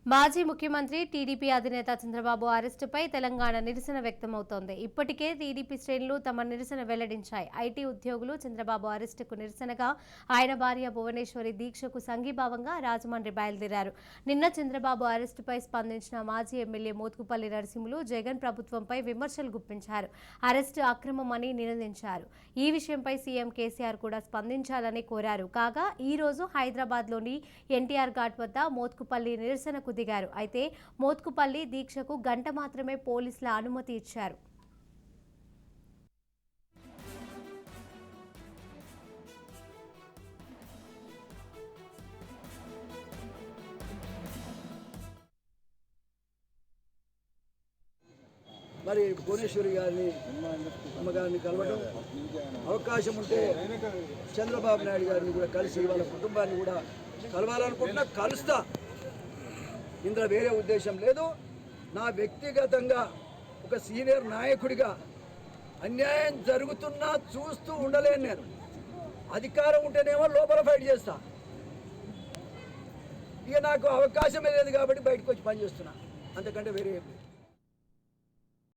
మాజీ ముఖ్యమంత్రి టీడీపీ అధినేత చంద్రబాబు అరెస్టుపై తెలంగాణ నిరసన వ్యక్తమవుతోంది. ఇప్పటికే టీడీపీ శ్రేణులు తమ నిరసన వెల్లడించాయి. ఐటీ ఉద్యోగులు చంద్రబాబు అరెస్టుకు నిరసనగా ఆయన భార్య భువనేశ్వరి దీక్షకు సంఘీభావంగా రాజమండ్రి బయలుదేరారు. నిన్న చంద్రబాబు అరెస్టుపై స్పందించిన మాజీ ఎమ్మెల్యే మోత్కుపల్లి నరసింహులు జగన్ ప్రభుత్వంపై విమర్శలు గుప్పించారు. అరెస్టు అక్రమమని నినదించారు. ఈ విషయంపై సీఎం కేసీఆర్ కూడా స్పందించాలని కోరారు. కాగా ఈ రోజు హైదరాబాద్లోని ఎన్టీఆర్ ఘాట్ వద్ద మోత్కుపల్లి నిరసనకు దిగారు. అయితే మోత్కుపల్లి దీక్షకు గంట మాత్రమే పోలీసుల అనుమతి ఇచ్చారు. మరి భువనేశ్వరి గారిని అమ్మగారిని కలవడం అవకాశం ఉంటే చంద్రబాబు నాయుడు గారిని కూడా కలిసి వాళ్ళ కుటుంబాన్ని కూడా కలవాలనుకుంటున్నా, కలుస్తా. ఇందులో వేరే ఉద్దేశం లేదు. నా వ్యక్తిగతంగా ఒక సీనియర్ నాయకుడిగా అన్యాయం జరుగుతున్నా చూస్తూ ఉండలేను. నేను అధికారం ఉంటేనేమో లోపల ఫైట్ చేస్తా. ఇక నాకు అవకాశమే లేదు కాబట్టి బయటకు వచ్చి పనిచేస్తున్నా, అంతకంటే వేరే